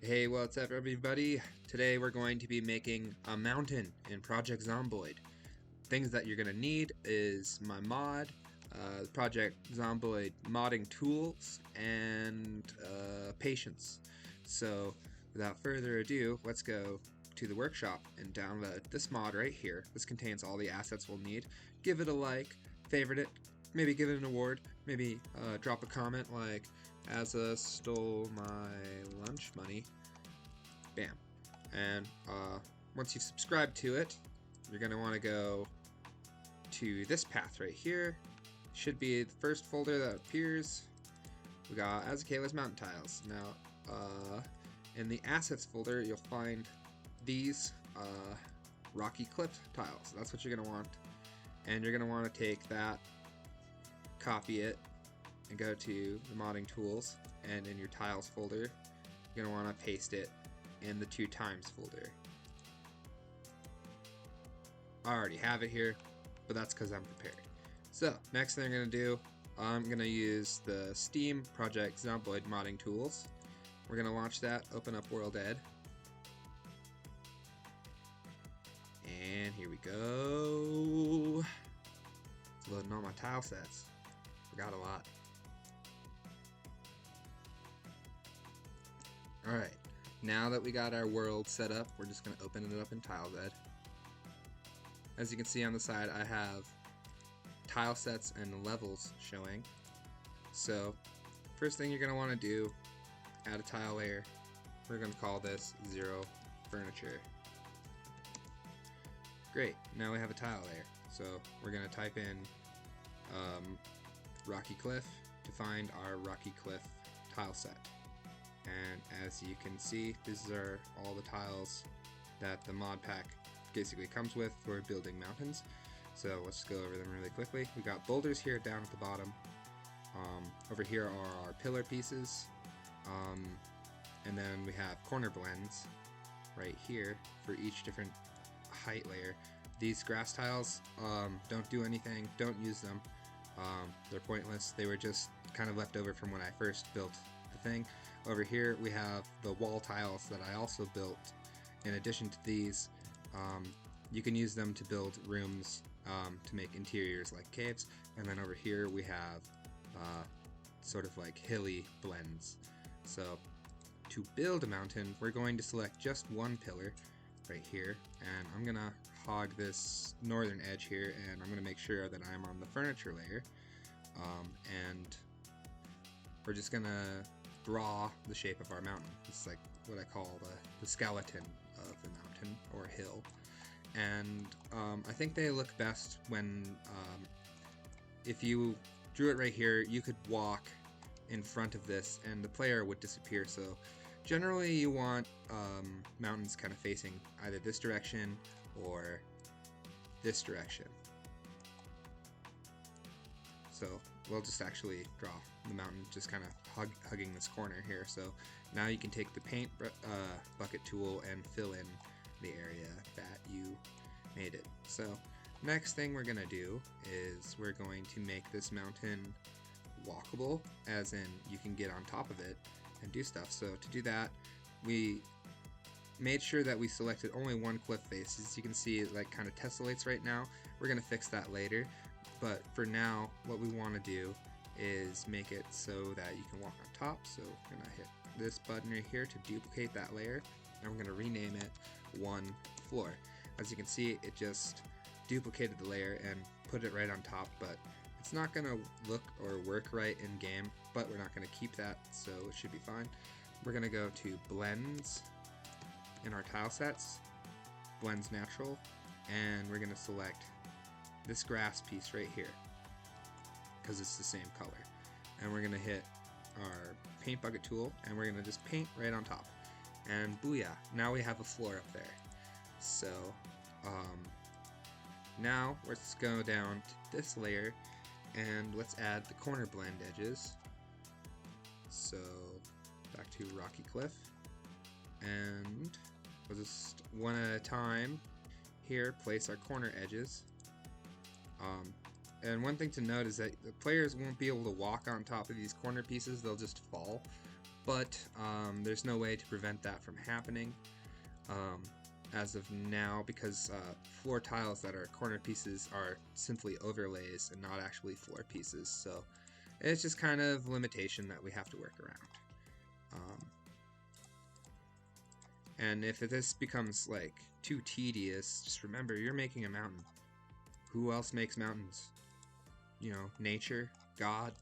Hey, what's up everybody? Today we're going to be making a mountain in Project Zomboid. Things that you're going to need is my mod, Project Zomboid modding tools, and patience. So without further ado, let's go to the workshop and download this mod right here. This contains all the assets we'll need. Give it a like, favorite it, maybe give it an award, maybe drop a comment like Azza stole my lunch money. Bam. And once you've subscribed to it, you're going to want to go to this path right here. Should be the first folder that appears. We got Azakaela's mountain tiles. Now, in the assets folder, you'll find these rocky cliff tiles. That's what you're going to want. And you're going to want to take that, copy it, and go to the modding tools, and in your tiles folder you're going to want to paste it in the 2 times folder. I already have it here, but that's because I'm prepared. So next thing I'm going to do, I'm going to use the Steam Project Zomboid modding tools. We're going to launch that, open up World Ed, and here we go. It's loading all my tile sets. Forgot a lot. Alright, now that we got our world set up, we're just going to open it up in TileBed. As you can see on the side, I have tile sets and levels showing. So, first thing you're going to want to do, add a tile layer. We're going to call this 0 furniture. Great, now we have a tile layer. So, we're going to type in Rocky Cliff to find our Rocky Cliff tile set. And as you can see, these are all the tiles that the mod pack basically comes with for building mountains. So let's go over them really quickly. We got boulders here down at the bottom. Over here are our pillar pieces. And then we have corner blends right here for each different height layer. These grass tiles don't do anything, don't use them. They're pointless. They were just kind of left over from when I first built the thing. Over here we have the wall tiles that I also built. In addition to these, you can use them to build rooms to make interiors like caves. And then over here we have sort of like hilly blends. So to build a mountain, we're going to select just one pillar right here, and I'm gonna hog this northern edge here, and I'm gonna make sure that I'm on the furniture layer, and we're just gonna draw the shape of our mountain. It's like what I call the skeleton of the mountain or hill. And I think they look best when if you drew it right here, you could walk in front of this and the player would disappear. So generally you want mountains kind of facing either this direction or this direction. So we'll just actually draw the mountain just kind of hugging this corner here. So now you can take the paint bucket tool and fill in the area that you made it. So next thing we're gonna do is we're going to make this mountain walkable, as in you can get on top of it and do stuff. So to do that, we made sure that we selected only one cliff face. As you can see, it like kind of tessellates right now. We're gonna fix that later. But for now, what we want to do is make it so that you can walk on top. So we're going to hit this button right here to duplicate that layer, and we're going to rename it 1 floor. As you can see, it just duplicated the layer and put it right on top, but it's not going to look or work right in game, but we're not going to keep that, so it should be fine. We're going to go to Blends in our tile sets, Blends Natural, and we're going to select this grass piece right here because it's the same color, and we're going to hit our paint bucket tool and we're going to just paint right on top, and booyah, now we have a floor up there. So now let's go down to this layer and let's add the corner blend edges. So back to Rocky Cliff, and we'll just one at a time here place our corner edges. And one thing to note is that the players won't be able to walk on top of these corner pieces, they'll just fall. but there's no way to prevent that from happening as of now, because floor tiles that are corner pieces are simply overlays and not actually floor pieces, so it's just kind of a limitation that we have to work around. And if this becomes like too tedious, just remember you're making a mountain. Who else makes mountains? You know, nature, God.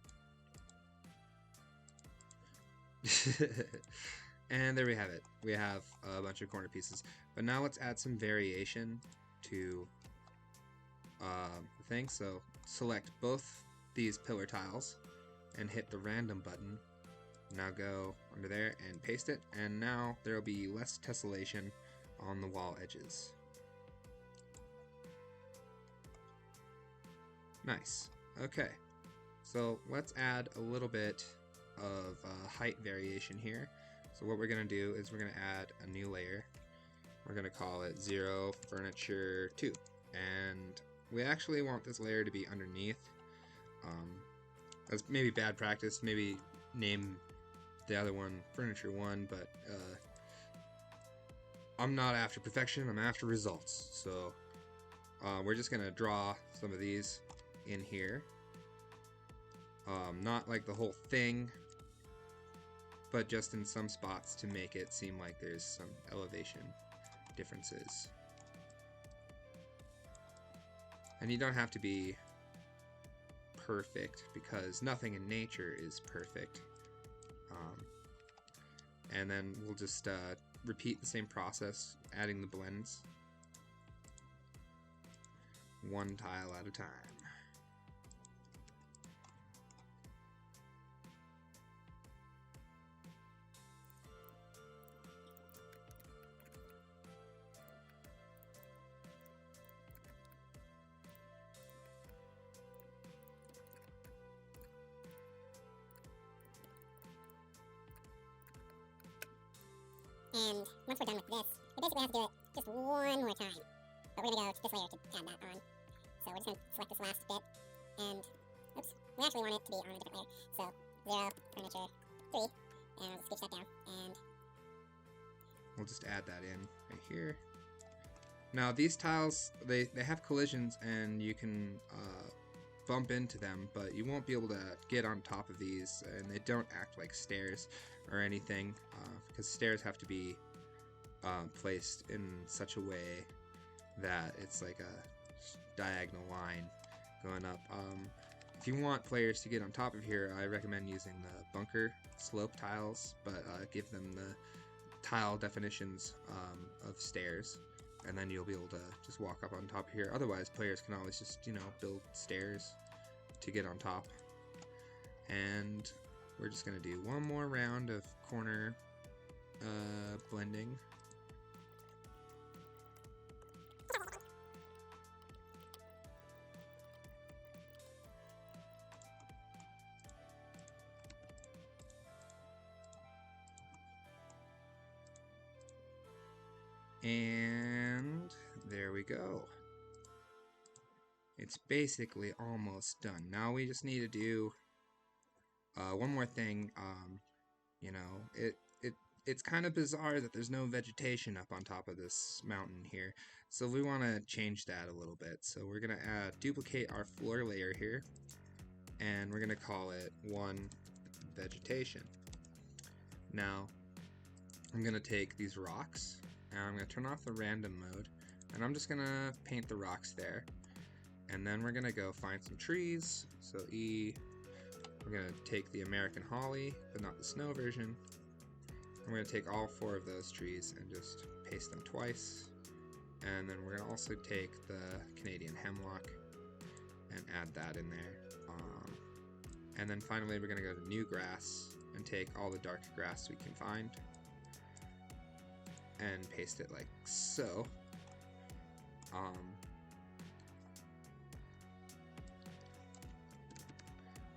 And there we have it. We have a bunch of corner pieces. But now let's add some variation to the thing. So select both these pillar tiles and hit the random button. Now go under there and paste it, and now there will be less tessellation on the wall edges. Nice. Okay, so let's add a little bit of height variation here. So what we're going to do is we're going to add a new layer. We're going to call it 0 Furniture 2, and we actually want this layer to be underneath. That's maybe bad practice, maybe name the other one Furniture 1, but I'm not after perfection, I'm after results. So we're just gonna draw some of these in here, not like the whole thing, but just in some spots to make it seem like there's some elevation differences. And you don't have to be perfect, because nothing in nature is perfect. And then we'll just repeat the same process, adding the blends, one tile at a time. And once we're done with this, we basically have to do it just one more time. But we're going to go to this layer to add that on. So we're just going to select this last bit, and oops, we actually want it to be on a different layer. So 0 Furniture 3, and I'll just scooch that down, and we'll just add that in right here. Now these tiles, they have collisions, and you can bump into them, but you won't be able to get on top of these, and they don't act like stairs or anything, because stairs have to be placed in such a way that it's like a diagonal line going up. If you want players to get on top of here, I recommend using the bunker slope tiles, but give them the tile definitions of stairs, and then you'll be able to just walk up on top of here. Otherwise, players can always just, you know, build stairs to get on top. And we're just going to do one more round of corner blending. And there we go. It's basically almost done. Now we just need to do one more thing. You know, it's kind of bizarre that there's no vegetation up on top of this mountain here, so we want to change that a little bit. So we're gonna duplicate our floor layer here, and we're gonna call it 1 Vegetation. Now I'm gonna take these rocks, and I'm gonna turn off the random mode, and I'm just gonna paint the rocks there. And then we're gonna go find some trees. So E, we're gonna take the American holly, but not the snow version. I'm gonna take all 4 of those trees and just paste them twice. And then we're gonna also take the Canadian hemlock and add that in there. And then finally we're gonna go to new grass and take all the dark grass we can find and paste it like so.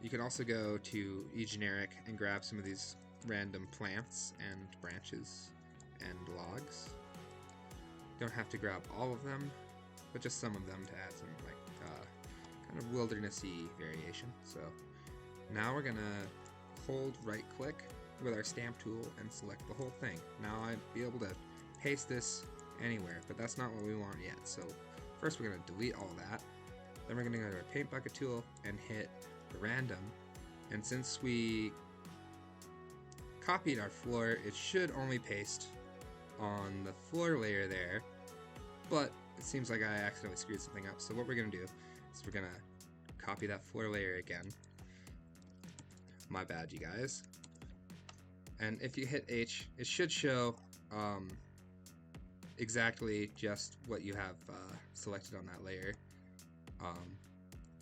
You can also go to eGeneric and grab some of these random plants and branches and logs. Don't have to grab all of them, but just some of them to add some like kind of wildernessy variation. So now we're gonna hold right click with our stamp tool and select the whole thing. Now I'd be able to paste this anywhere, but that's not what we want yet. So first we're going to delete all that. Then we're going to go to our paint bucket tool and hit random. And since we copied our floor, it should only paste on the floor layer there, but it seems like I accidentally screwed something up. So what we're going to do is we're going to copy that floor layer again. My bad, you guys. And if you hit H, it should show exactly just what you have selected on that layer,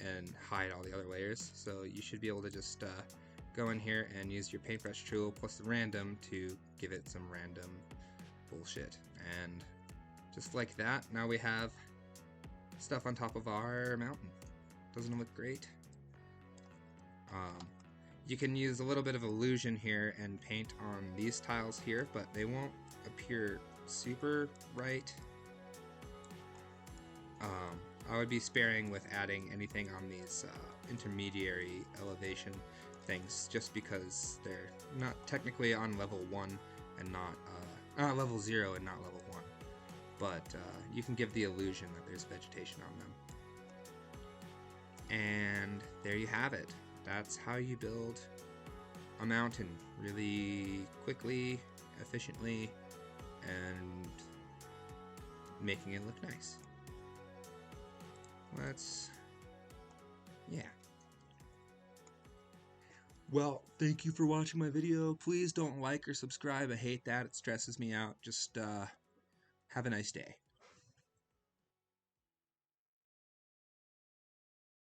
and hide all the other layers. So you should be able to just go in here and use your paintbrush tool plus the random to give it some random bullshit. And just like that, now we have stuff on top of our mountain. Doesn't it look great? You can use a little bit of illusion here and paint on these tiles here, but they won't appear super right. I would be sparing with adding anything on these intermediary elevation things, just because they're not technically on level 1 and not level 0 and not level 1. But you can give the illusion that there's vegetation on them. And there you have it. That's how you build a mountain really quickly, efficiently, and making it look nice. Yeah. Well, thank you for watching my video. Please don't like or subscribe. I hate that. It stresses me out. Just have a nice day.